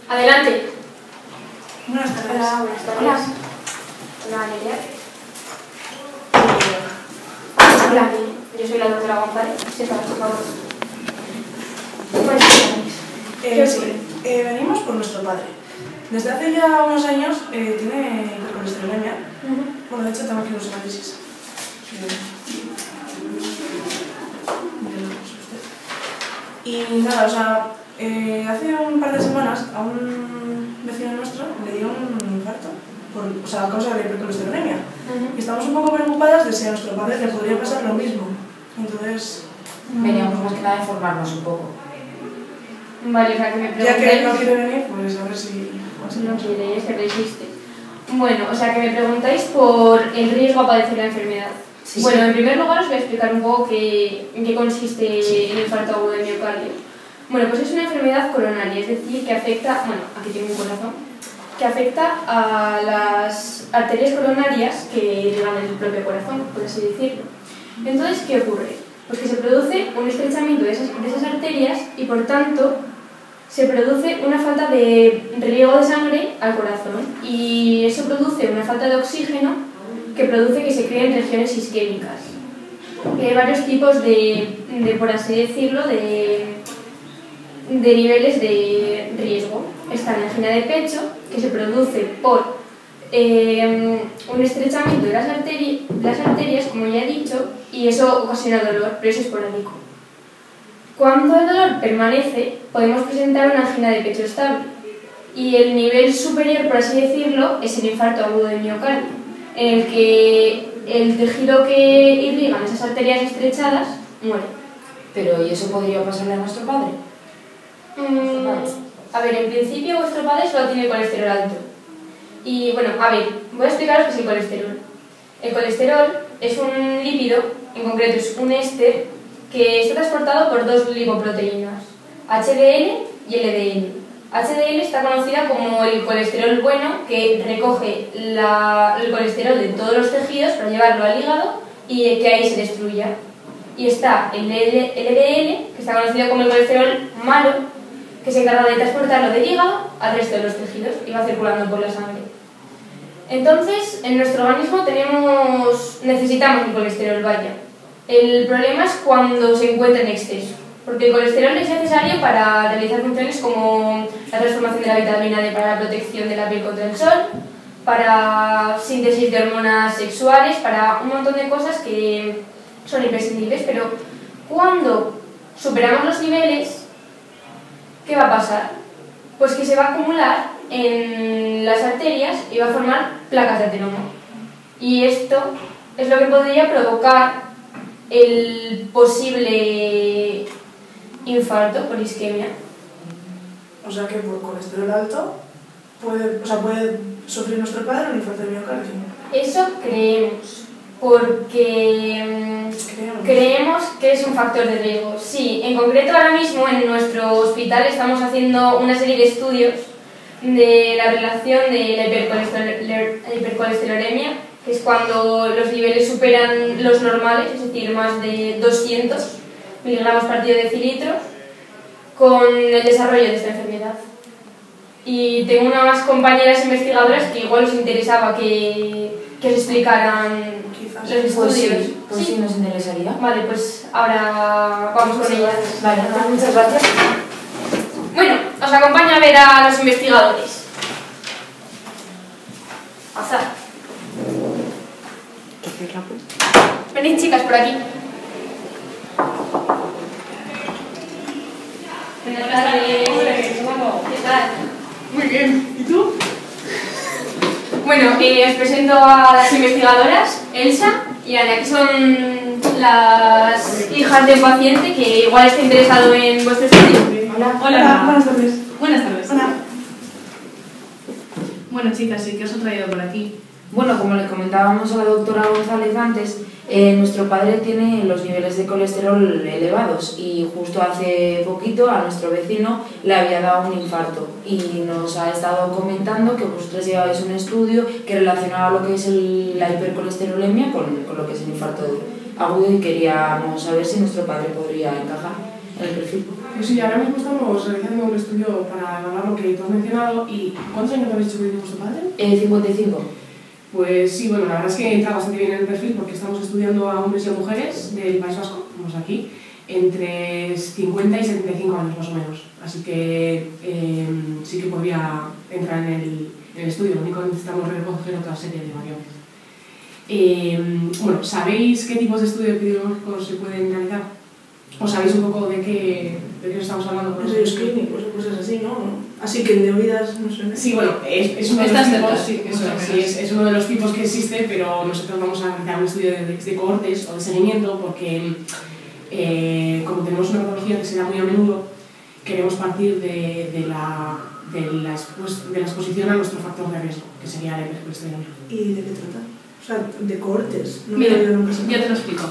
Adelante. Buenas tardes. Hola, buenas tardes. Hola. Hola, Nerea. Hola, yo soy la doctora González. Siéntate, por favor. Venimos por nuestro padre. Desde hace ya unos años tiene hipercolesterolemia. Bueno, de hecho tengo aquí los análisis. Y nada, o sea, hace un par de semanas a un vecino nuestro le dio un infarto, a causa de la hipercolesterolemia. Y estamos un poco preocupadas de si a nuestro padre le podría pasar lo mismo. Entonces... Veníamos más que nada a informarnos un poco. Vale, o sea, que me preguntáis... Ya que él no quiere venir, pues a ver si... No quiere, es que resiste. Bueno, o sea, que me preguntáis por el riesgo a padecer la enfermedad. Sí, bueno, sí. En primer lugar os voy a explicar un poco en qué consiste el infarto agudo de miocardio. Bueno, pues es una enfermedad coronaria, es decir, que afecta, bueno, aquí tengo un corazón, que afecta a las arterias coronarias que llevan el propio corazón, por así decirlo. Entonces, ¿qué ocurre? Pues que se produce un estrechamiento de esas arterias y, por tanto, se produce una falta de riego de sangre al corazón y eso produce una falta de oxígeno que produce que se creen regiones isquémicas. Hay varios tipos por así decirlo, de niveles de riesgo. Está la angina de pecho, que se produce por un estrechamiento de las arterias, como ya he dicho, y eso ocasiona dolor, pero es esporádico. Cuando el dolor permanece, podemos presentar una angina de pecho estable. Y el nivel superior, por así decirlo, es el infarto agudo de miocardio, en el que el tejido que irrigan esas arterias estrechadas muere. Pero, ¿y eso podría pasarle a nuestro padre? A ver, en principio vuestro padre solo tiene colesterol alto. Y bueno, a ver, voy a explicaros qué es el colesterol. El colesterol es un lípido, en concreto es un éster, que está transportado por dos lipoproteínas, HDL y LDL. HDL está conocida como el colesterol bueno, que recoge el colesterol de todos los tejidos para llevarlo al hígado y que ahí se destruya. Y está el LDL, que está conocido como el colesterol malo, que se encarga de transportarlo del hígado al resto de los tejidos y va circulando por la sangre. Entonces, en nuestro organismo necesitamos el colesterol, vaya. El problema es cuando se encuentra en exceso, porque el colesterol es necesario para realizar funciones como la transformación de la vitamina D para la protección de la piel contra el sol, para síntesis de hormonas sexuales, para un montón de cosas que son imprescindibles, pero cuando superamos los niveles, ¿qué va a pasar? Pues que se va a acumular en las arterias y va a formar placas de ateroma. Y esto es lo que podría provocar el posible infarto por isquemia. O sea que por colesterol alto puede sufrir nuestro padre un infarto de miocardio. Eso creemos, porque creemos que es un factor de riesgo. Sí, en concreto ahora mismo en nuestro hospital estamos haciendo una serie de estudios de la relación de la hipercolesterolemia, que es cuando los niveles superan los normales, es decir, más de 200 miligramos partido decilitro, con el desarrollo de esta enfermedad. Y tengo unas compañeras investigadoras que igual os interesaba que os explicaran los estudios. Pues sí, nos interesaría. Vale, pues ahora vamos con ellas. Vale, muchas gracias. Bueno, os acompaño a ver a los investigadores. Pasad. Venid, chicas, por aquí. Buenas tardes. ¿Qué tal? Muy bien. ¿Y tú? Bueno, os presento a las investigadoras, Elsa y Ana, que son las hijas de un paciente que igual está interesado en vuestro estudio. Hola. Hola. Buenas tardes. Buenas tardes. Hola. Bueno, chicas, sí, ¿qué os ha traído por aquí? Bueno, como le comentábamos a la doctora González antes, nuestro padre tiene los niveles de colesterol elevados y justo hace poquito a nuestro vecino le había dado un infarto y nos ha estado comentando que vosotros lleváis un estudio que relacionaba lo que es la hipercolesterolemia con lo que es el infarto agudo y queríamos saber si nuestro padre podría encajar. el perfil. Pues sí, ahora mismo estamos realizando un estudio para evaluar lo que tú has mencionado. ¿Y cuántos años habéis dicho que tiene vuestro padre? 55. Pues sí, bueno, la verdad es que entra bastante bien en el perfil porque estamos estudiando a hombres y a mujeres del País Vasco, como aquí, entre 50 y 75 años más o menos. Así que sí que podría entrar en el estudio, lo único que necesitamos recoger otra serie de variables. Bueno, ¿sabéis qué tipos de estudio epidemiológicos se pueden realizar? ¿O sabéis un poco de qué estamos hablando? Ensayos clínicos o cosas así, ¿no? Así que de oídas, no sé. Sí, bueno, es uno de los tipos, sí, es uno de los tipos que existe, pero nosotros vamos a realizar un estudio de cohortes o de seguimiento porque como tenemos una patología que se da muy a menudo, queremos partir de la exposición a nuestro factor de riesgo, que sería la hipercolesterolemia. ¿Y de qué trata? O sea, de cohortes. No Mira, me nunca yo te lo explico.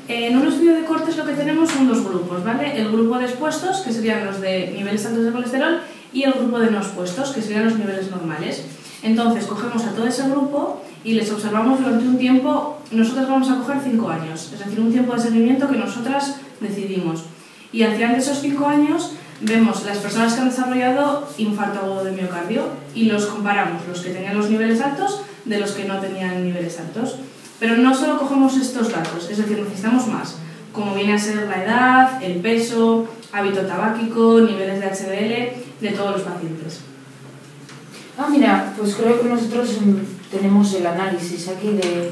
En un estudio de cortes lo que tenemos son dos grupos, ¿vale? El grupo de expuestos, que serían los de niveles altos de colesterol, y el grupo de no expuestos, que serían los niveles normales. Entonces, cogemos a todo ese grupo y les observamos durante un tiempo. Nosotros vamos a coger 5 años, es decir, un tiempo de seguimiento que nosotras decidimos. Y al final de esos 5 años vemos las personas que han desarrollado infarto agudo de miocardio y los comparamos, los que tenían los niveles altos de los que no tenían niveles altos. Pero no solo cogemos estos datos, es decir, necesitamos más, como viene a ser la edad, el peso, hábito tabáquico, niveles de HDL de todos los pacientes. Ah, mira, pues creo que nosotros tenemos el análisis aquí de...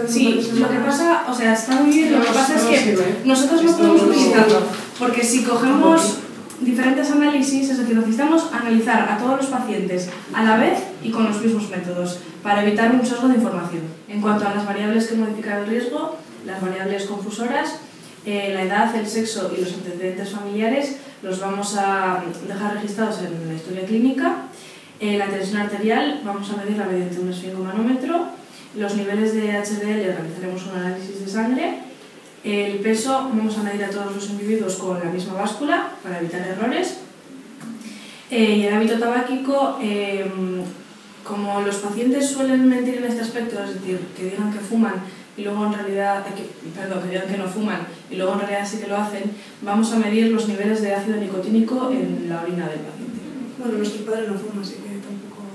Sí, lo que pasa, o sea, está muy bien, lo que pasa es que nosotros no podemos utilizarlo, porque si cogemos diferentes análisis, es decir, necesitamos analizar a todos los pacientes a la vez y con los mismos métodos para evitar un sesgo de información. En cuanto a las variables que modifican el riesgo, las variables confusoras, la edad, el sexo y los antecedentes familiares los vamos a dejar registrados en la historia clínica. La tensión arterial vamos a medirla mediante un esfingomanómetro. Los niveles de HDL realizaremos un análisis de sangre. El peso vamos a medir a todos los individuos con la misma báscula para evitar errores. Y el hábito tabáquico, como los pacientes suelen mentir en este aspecto, es decir, que digan que fuman y luego en realidad, que digan que no fuman y luego en realidad sí que lo hacen, vamos a medir los niveles de ácido nicotínico en la orina del paciente. Bueno, nuestro padre no fuma, así que tampoco...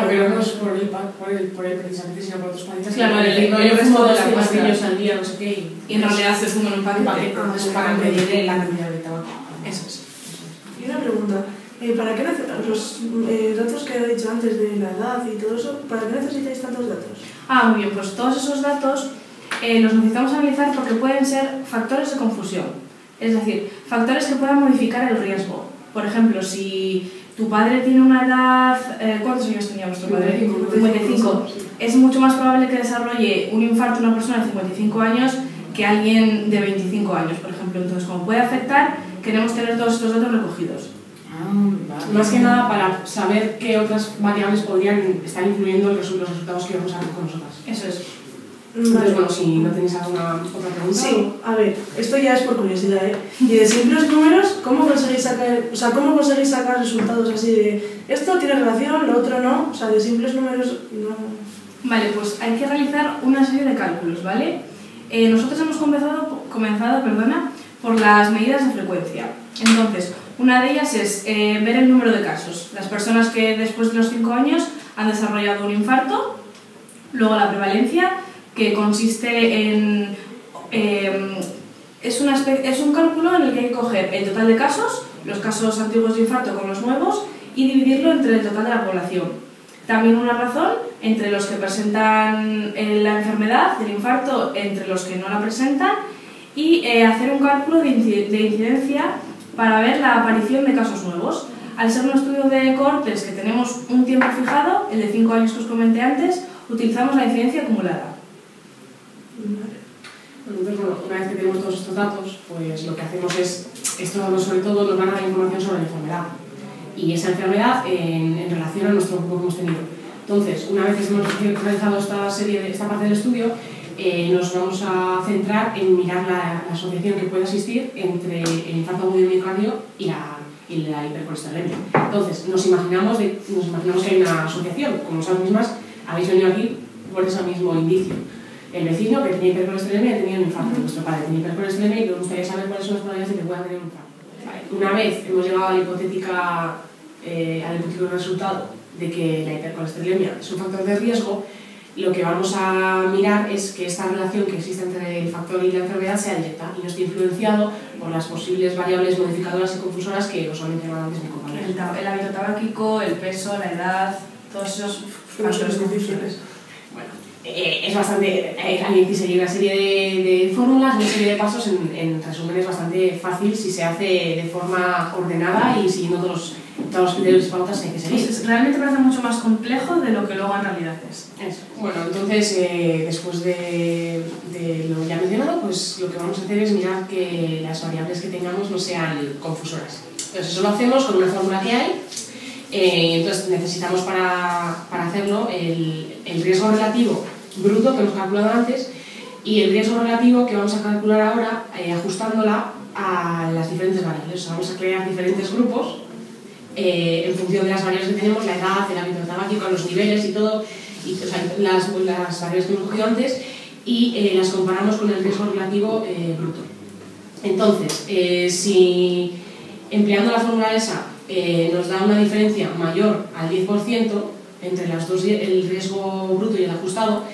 Pero no es por él precisamente, sino por otros pacientes. Claro, yo fumo 2 pastillos al día, no sé qué. Y en realidad se fuman un paquete. Para medir la cantidad de tabaco. Eso es. Y una pregunta, ¿para qué los datos que he dicho antes de la edad y todo eso, para qué necesitáis tantos datos? Muy bien, pues todos esos datos los necesitamos analizar porque pueden ser factores de confusión, es decir, factores que puedan modificar el riesgo. Por ejemplo, si tu padre tiene una edad... ¿Cuántos años tenía vuestro padre? 55. Es mucho más probable que desarrolle un infarto una persona de 55 años que alguien de 25 años, por ejemplo. Entonces, como puede afectar, queremos tener todos estos datos recogidos. Vale. Más que nada para saber qué otras variables podrían estar influyendo en los resultados que vamos a ver con nosotras. Eso es. Entonces, bueno, si no tenéis alguna otra pregunta... Sí, a ver, esto ya es por curiosidad, ¿eh? Y de simples números, ¿cómo conseguís sacar resultados así de esto tiene relación, lo otro no? O sea, de simples números no... Vale, pues hay que realizar una serie de cálculos, ¿vale? Nosotros hemos comenzado por las medidas de frecuencia. Entonces, una de ellas es ver el número de casos. Las personas que después de los 5 años han desarrollado un infarto, luego la prevalencia, que consiste en... es un cálculo en el que hay que coger el total de casos, los casos antiguos de infarto con los nuevos, y dividirlo entre el total de la población. También una razón entre los que presentan la enfermedad del infarto, entre los que no la presentan, y hacer un cálculo de incidencia para ver la aparición de casos nuevos. Al ser un estudio de cohortes que tenemos un tiempo fijado, el de 5 años que os comenté antes, utilizamos la incidencia acumulada. Entonces, bueno, una vez que tenemos todos estos datos, pues lo que hacemos es, estos datos sobre todo nos van a dar información sobre la enfermedad y esa enfermedad en relación a nuestro grupo que hemos tenido. Entonces, una vez que hemos realizado esta parte del estudio, nos vamos a centrar en mirar la asociación que puede existir entre el infarto agudo de miocardio y la hipercolesterolemia. Entonces, nos imaginamos que hay una asociación, como vosotras mismas habéis venido aquí por ese mismo indicio. El vecino que tenía hipercolesterolemia tenía un infarto, nuestro padre tenía hipercolesterolemia y nos gustaría saber cuáles son las probabilidades de que pueda tener un infarto. Vale. Una vez hemos llegado al hipotético resultado de que la hipercolesterolemia es un factor de riesgo, lo que vamos a mirar es que esta relación que existe entre el factor y la enfermedad sea directa y no esté influenciado por las posibles variables modificadoras y confusoras que os han mencionado antes mi compañero. El hábito tabáquico, el peso, la edad, todos esos factores difíciles. Bueno, es bastante... Hay que seguir una serie de fórmulas, una serie de pasos, en resumen es bastante fácil si se hace de forma ordenada y siguiendo todos los criterios y pautas que hay que seguir. Pues realmente parece mucho más complejo de lo que luego en realidad es. Eso. Bueno, entonces, después de lo ya mencionado, pues lo que vamos a hacer es mirar que las variables que tengamos no sean confusoras. Entonces, eso lo hacemos con una fórmula que hay. Entonces, necesitamos para hacerlo el riesgo relativo bruto que hemos calculado antes y el riesgo relativo que vamos a calcular ahora ajustándola a las diferentes variables. O sea, vamos a crear diferentes grupos en función de las variables que tenemos, la edad, el hábito tabáquico, los niveles y todo, y, o sea, las variables que hemos cogido antes y las comparamos con el riesgo relativo bruto. Entonces, si empleando la fórmula esa nos da una diferencia mayor al 10% entre las dos, el riesgo bruto y el ajustado,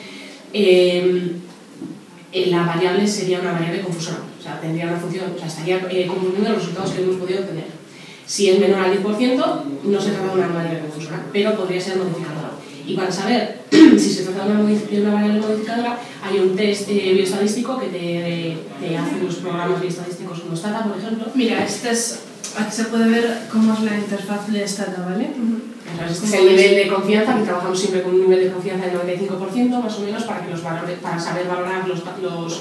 la variable sería una variable confusora, o sea, tendría una función, o sea, estaría confundiendo los resultados que hemos podido obtener. Si es menor al 10%, no se trata de una variable confusora, pero podría ser modificadora. Y para saber si se trata de una variable modificadora, hay un test bioestadístico que te hace los programas bioestadísticos como Stata, por ejemplo. Mira, aquí se puede ver cómo es la interfaz de Stata, ¿vale? Este es el nivel de confianza, que trabajamos siempre con un nivel de confianza del 95% más o menos para saber valorar los resultados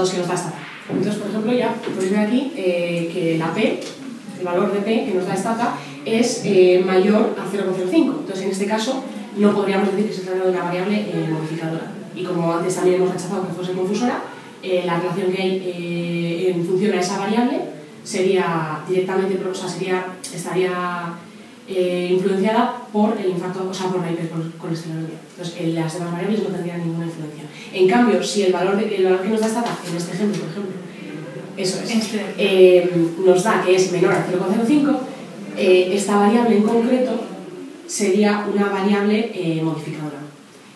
que nos da Stata. Entonces, por ejemplo, ya podéis ver aquí que la P, el valor de P que nos da Stata, es mayor a 0,05. Entonces, en este caso, no podríamos decir que se trata de una variable modificadora. Y como antes también hemos rechazado que fuese confusora, la relación que hay en función a esa variable sería directamente, o sea, estaría influenciada por el infarto, o sea, por la hipercolesterolemia. Entonces, las demás variables no tendrían ninguna influencia. En cambio, si el valor que nos da Stata, en este ejemplo, por ejemplo, eso es, nos da que es menor a 0,05, esta variable en concreto sería una variable modificadora.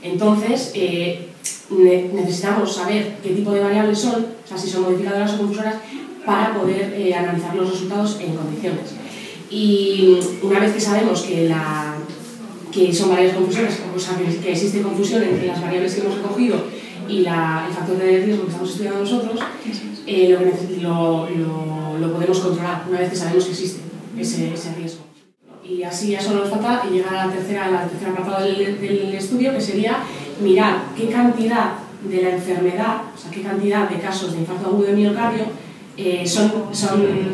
Entonces, necesitamos saber qué tipo de variables son, o sea, si son modificadoras o confusoras, para poder analizar los resultados en condiciones. Y una vez que sabemos que son variables confusoras, o sea, que existe confusión entre las variables que hemos recogido y el factor de riesgo que estamos estudiando nosotros, lo podemos controlar una vez que sabemos que existe ese riesgo. Y así ya solo nos falta llegar a la tercera apartado del estudio, que sería mirar qué cantidad de la enfermedad, o sea, qué cantidad de casos de infarto agudo de miocardio son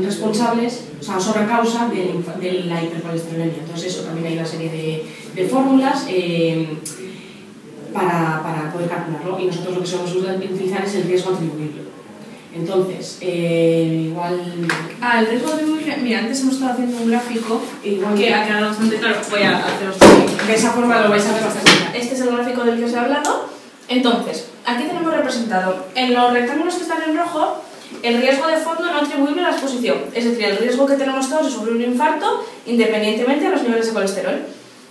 responsables, o sea, son a causa de la hipercolesterolemia. Entonces, eso también hay una serie de fórmulas para poder calcularlo, y nosotros lo que solemos utilizar es el riesgo atribuible. Entonces, igual... el riesgo atribuible, mira, antes hemos estado haciendo un gráfico igual que ha quedado bastante claro. Voy a haceros también. De esa forma lo vais a ver bastante claro. Este es el gráfico del que os he hablado. Entonces, aquí tenemos representado en los rectángulos que están en rojo el riesgo de fondo no atribuible a la exposición, es decir, el riesgo que tenemos todos de sufrir un infarto independientemente de los niveles de colesterol.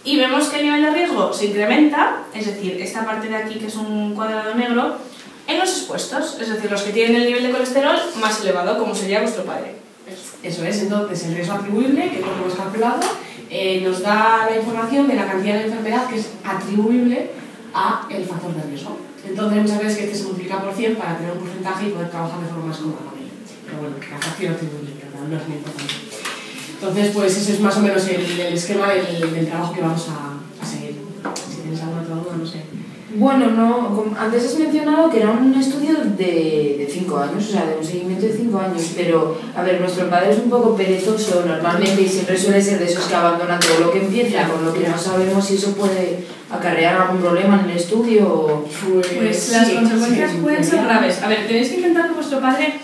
Y vemos que el nivel de riesgo se incrementa, es decir, esta parte de aquí que es un cuadrado negro, en los expuestos, es decir, los que tienen el nivel de colesterol más elevado, como sería vuestro padre. Eso es, entonces el riesgo atribuible, que es lo que hemos calculado, nos da la información de la cantidad de enfermedad que es atribuible a el factor de riesgo. Entonces muchas veces que este se multiplica por 100 para tener un porcentaje y poder trabajar de forma más cómoda con él. Pero bueno, la fracción atribuible, pero no es muy importante. Entonces, pues ese es más o menos el esquema del trabajo que vamos a seguir. Si tienes alguna otra duda, no sé. Bueno, no, antes has mencionado que era un estudio de 5 años, o sea, de un seguimiento de 5 años, pero, a ver, nuestro padre es un poco perezoso normalmente y siempre suele ser de esos que abandonan todo lo que empieza, con lo que no sabemos si eso puede acarrear algún problema en el estudio o... Pues las consecuencias pueden ser graves. A ver, tenéis que intentar que vuestro padre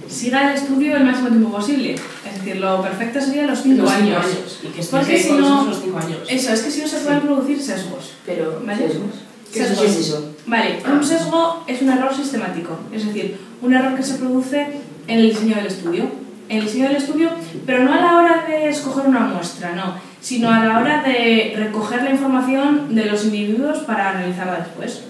siga el estudio el máximo tiempo posible. Es decir, lo perfecto sería los 5 años. Y que porque si no, los 5 años. Eso, es que si no se pueden producir sesgos. Pero, ¿vale? ¿sesgos? ¿Qué es eso? Vale, un sesgo es un error sistemático, es decir, un error que se produce en el diseño del estudio. En el diseño del estudio, pero no a la hora de escoger una muestra, no, sino a la hora de recoger la información de los individuos para analizarla después.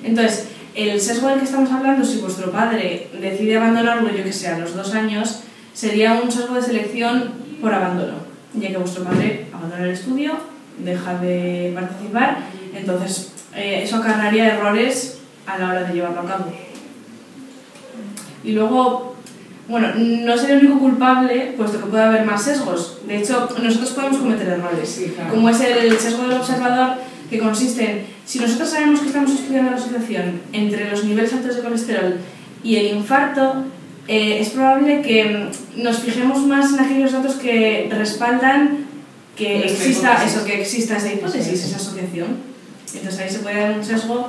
Entonces, el sesgo del que estamos hablando, si vuestro padre decide abandonarlo, yo que sé, a los 2 años, sería un sesgo de selección por abandono, ya que vuestro padre abandona el estudio, deja de participar, entonces eso acarrearía errores a la hora de llevarlo a cabo. Y luego, bueno, no sería el único culpable, puesto que puede haber más sesgos. De hecho, nosotros podemos cometer errores, Sí, claro. como es el sesgo del observador, que consiste en, si nosotros sabemos que estamos estudiando la asociación entre los niveles altos de colesterol y el infarto, es probable que nos fijemos más en aquellos datos que respaldan que exista esa hipótesis, esa asociación. Entonces ahí se puede dar un sesgo,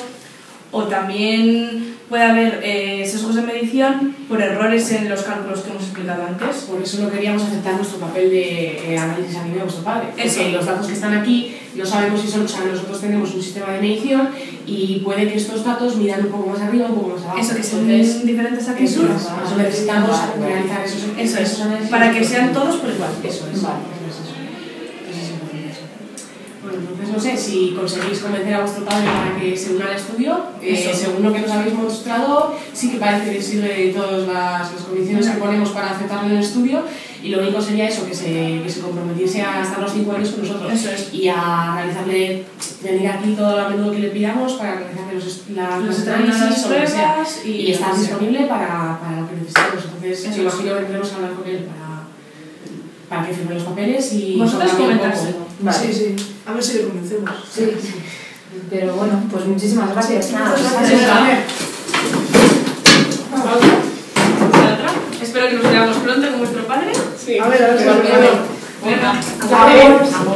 o también puede haber sesgos de medición por errores en los cálculos que hemos explicado antes. Por eso no queríamos aceptar nuestro papel de análisis a nivel de vuestro padre. Eso. Porque los datos que están aquí no sabemos si son, o sea, nosotros tenemos un sistema de medición y puede que estos datos miran un poco más arriba, un poco más abajo. Eso, que son Entonces, diferentes eso actitudes. por eso necesitamos realizar esos análisis. Para que sean todos por igual. Eso es. Vale. Entonces es importante eso. Bueno, entonces no sé si conseguís convencer a vuestro padre para que se una al estudio. Según lo que nos habéis mostrado, sí que parece que sigue todas las condiciones que ponemos para aceptarlo en el estudio, y lo único sería eso, que se comprometiese a estar los 5 años con nosotros. Eso es. Y a realizarle, venir aquí todo lo a menudo que le pidamos para realizarle los análisis o lo que sea. pruebas Y estar disponible para lo que necesitemos. Entonces, Eso me imagino que tendremos que hablar con él para que firme los papeles y Vosotros también un poco. comentárselo. Vale. Sí, sí. A ver si le convencemos. Sí. Pero bueno, pues muchísimas gracias. Nada, Pues, gracias. ¿Hasta otra? Espero que nos veamos pronto con vuestro padre. Sí. A ver, Igualmente. si Venga. Agur.